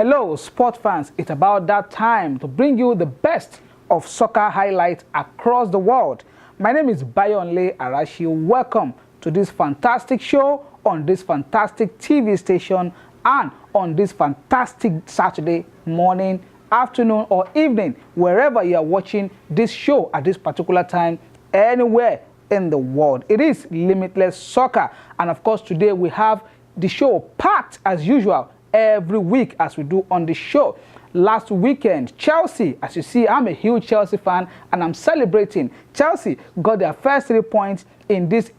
Hello, sport fans. It's about that time to bring you the best of soccer highlights across the world. My name is Bayonle Arashi. Welcome to this fantastic show on this fantastic TV station and on this fantastic Saturday morning, afternoon, or evening, wherever you are watching this show at this particular time, anywhere in the world. It is Limitless Soccer. And of course, today we have the show packed as usual every week as we do on the show. Last weekend, Chelsea, as you see, I'm a huge Chelsea fan and I'm celebrating. Chelsea got their first 3 points in this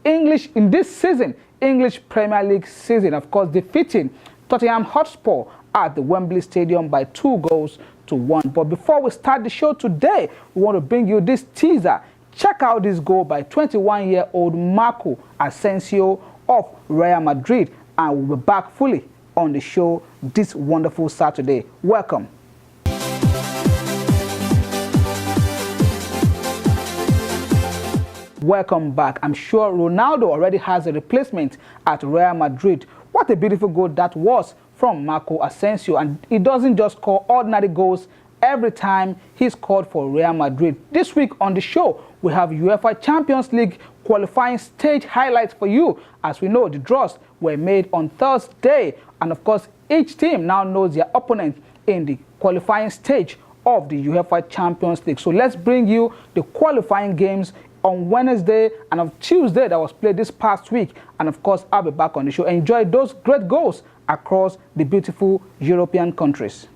season, English Premier League season, of course, defeating Tottenham Hotspur at the Wembley Stadium by 2-1. But before we start the show today, we want to bring you this teaser. Check out this goal by 21-year-old Marco Asensio of Real Madrid, and we'll be back fully on the show this wonderful Saturday. Welcome. Welcome back. I'm sure Ronaldo already has a replacement at Real Madrid. What a beautiful goal that was from Marco Asensio, and he doesn't just score ordinary goals every time he scored for Real Madrid. This week on the show, we have UEFA Champions League qualifying stage highlights for you. As we know, the draws were made on Thursday, and of course, each team now knows their opponent in the qualifying stage of the UEFA Champions League. So let's bring you the qualifying games on Wednesday and on Tuesday that was played this past week. And of course, I'll be back on the show. Enjoy those great goals across the beautiful European countries.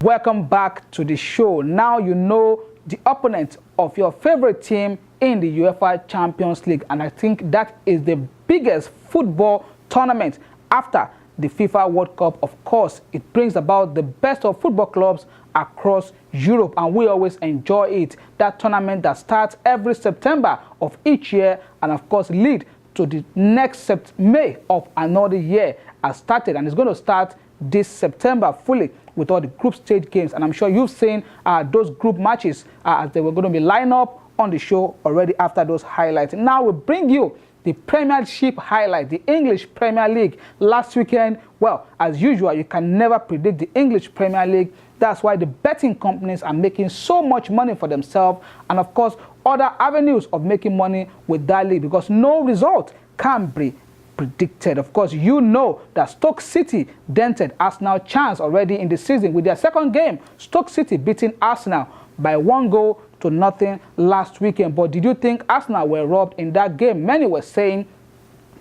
Welcome back to the show. Now you know the opponent of your favorite team in the UEFA Champions League, and I think that is the biggest football tournament after the FIFA World Cup. Of course, it brings about the best of football clubs across Europe, and we always enjoy it. That tournament that starts every September of each year, and of course lead to the next May of another year has started, and it's going to start this September fully with all the group stage games. And I'm sure you've seen those group matches as they were going to be lined up on the show already after those highlights. Now we bring you the Premiership highlight, the English Premier League. Last weekend, well, as usual, you can never predict the English Premier League. That's why the betting companies are making so much money for themselves, and of course, other avenues of making money with that league, because no result can be predicted. Of course, you know that Stoke City dented Arsenal's chance already in the season with their second game. Stoke City beating Arsenal by 1-0 last weekend. But did you think Arsenal were robbed in that game? Many were saying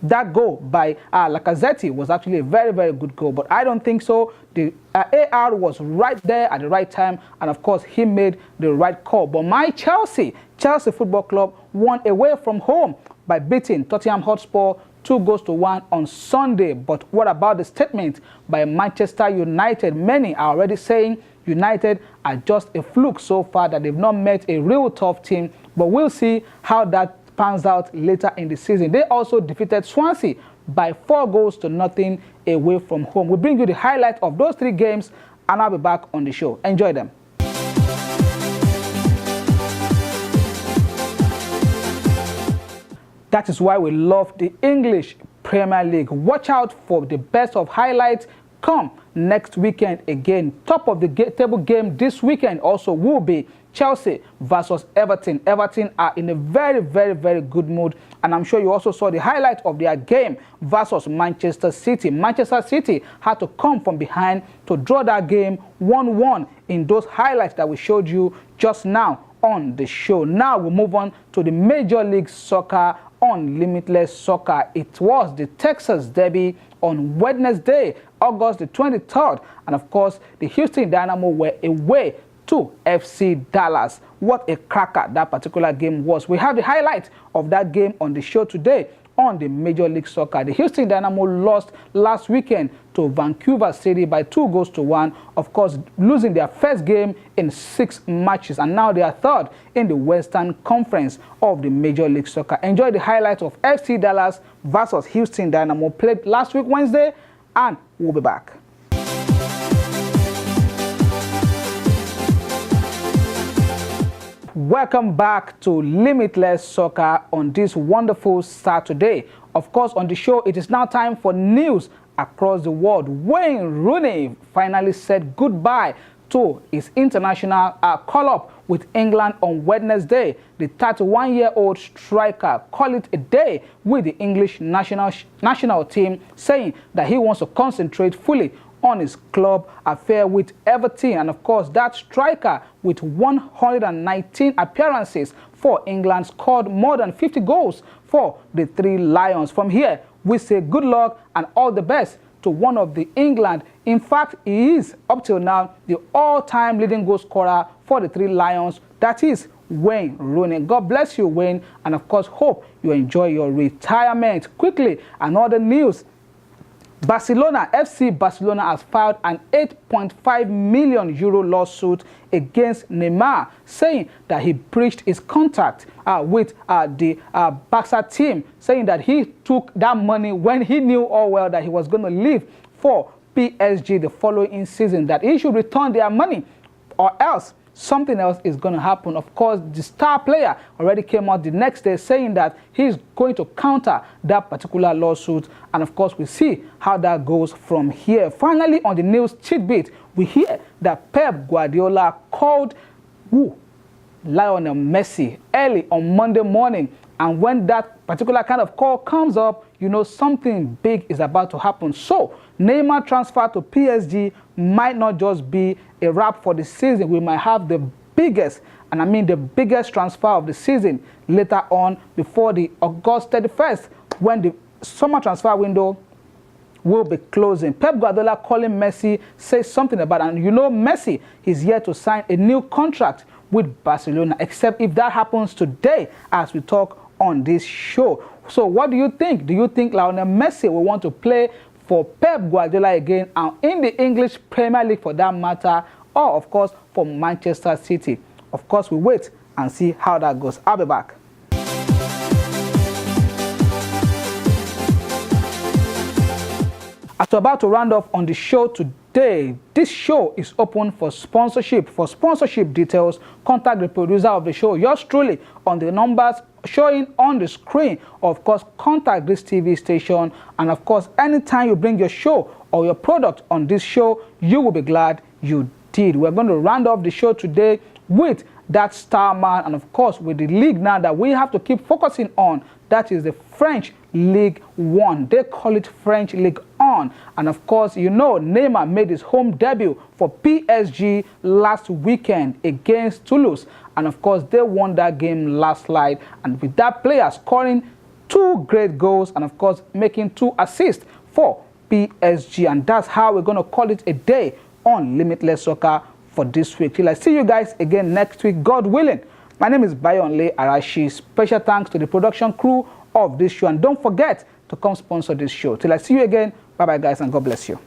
that goal by Lacazette was actually a very, very good goal, but I don't think so. The AR was right there at the right time, and of course, he made the right call. But my Chelsea Football Club won away from home by beating Tottenham Hotspur 2-1 on Sunday. But what about the statement by Manchester United? Many are already saying United are just a fluke so far, that they've not met a real tough team. But we'll see how that pans out later in the season. They also defeated Swansea by 4-0 away from home. We'll bring you the highlight of those 3 games, and I'll be back on the show. Enjoy them. That is why we love the English Premier League. Watch out for the best of highlights come next weekend again. Top of the table game this weekend also will be Chelsea versus Everton. Everton are in a very, very, very good mood, and I'm sure you also saw the highlight of their game versus Manchester City. Manchester City had to come from behind to draw that game 1-1 in those highlights that we showed you just now on the show. Now we move on to the Major League Soccer on Limitless Soccer. It was the Texas Derby on Wednesday, August the 23rd, and of course, the Houston Dynamo were away to FC Dallas. What a cracker that particular game was. We have the highlight of that game on the show today on the Major League Soccer. The Houston Dynamo lost last weekend to Vancouver City by 2-1, of course, losing their first game in 6 matches, and now they are third in the Western Conference of the Major League Soccer. Enjoy the highlights of FC Dallas versus Houston Dynamo played last week Wednesday, and we'll be back. Welcome back to Limitless Soccer on this wonderful Saturday. Of course, on the show, it is now time for news across the world. Wayne Rooney finally said goodbye to his international call-up with England on Wednesday. The 31-year-old striker called it a day with the English national team, saying that he wants to concentrate fully on his club affair with Everton. And of course, that striker with 119 appearances for England scored more than 50 goals for the Three Lions. From here, we say good luck and all the best to one of the England. In fact, he is, up till now, the all-time leading goal scorer for the Three Lions. That is Wayne Rooney. God bless you, Wayne, and of course, hope you enjoy your retirement. Quickly, another news. FC Barcelona has filed an €8.5 million lawsuit against Neymar, saying that he breached his contract with the Barca team, saying that he took that money when he knew all well that he was going to leave for PSG the following season, that he should return their money or else something else is going to happen. Of course, the star player already came out the next day saying that he's going to counter that particular lawsuit. And of course, we see how that goes from here. Finally, on the news tidbit, we hear that Pep Guardiola called Lionel Messi early on Monday morning. And when that particular kind of call comes up, you know something big is about to happen. So Neymar transfer to PSG might not just be a wrap for the season. We might have the biggest, and I mean the biggest transfer of the season later on before the August 31st, when the summer transfer window will be closing. Pep Guardiola calling Messi says something about it. And you know Messi is yet to sign a new contract with Barcelona, except if that happens today as we talk on this show. So what do you think? Do you think Lionel Messi will want to play for Pep Guardiola again, and in the English Premier League for that matter, or of course for Manchester City? Of course, we wait and see how that goes. I'll be back. As we're about to round off on the show today, this show is open for sponsorship. For sponsorship details, contact the producer of the show, yours truly, on the numbers showing on the screen. Of course, contact this TV station, and of course, anytime you bring your show or your product on this show, you will be glad you did. We're going to round off the show today with that star man, and of course, with the league now that we have to keep focusing on. That is the French Ligue 1. They call it French Ligue 1. And of course, you know, Neymar made his home debut for PSG last weekend against Toulouse. And of course, they won that game last night. And with that player scoring 2 great goals and of course, making 2 assists for PSG. And that's how we're going to call it a day on Limitless Soccer for this week. Till I see you guys again next week, God willing. My name is Bayonle Arashi. Special thanks to the production crew of this show. And don't forget to come sponsor this show. Till I see you again, bye-bye guys, and God bless you.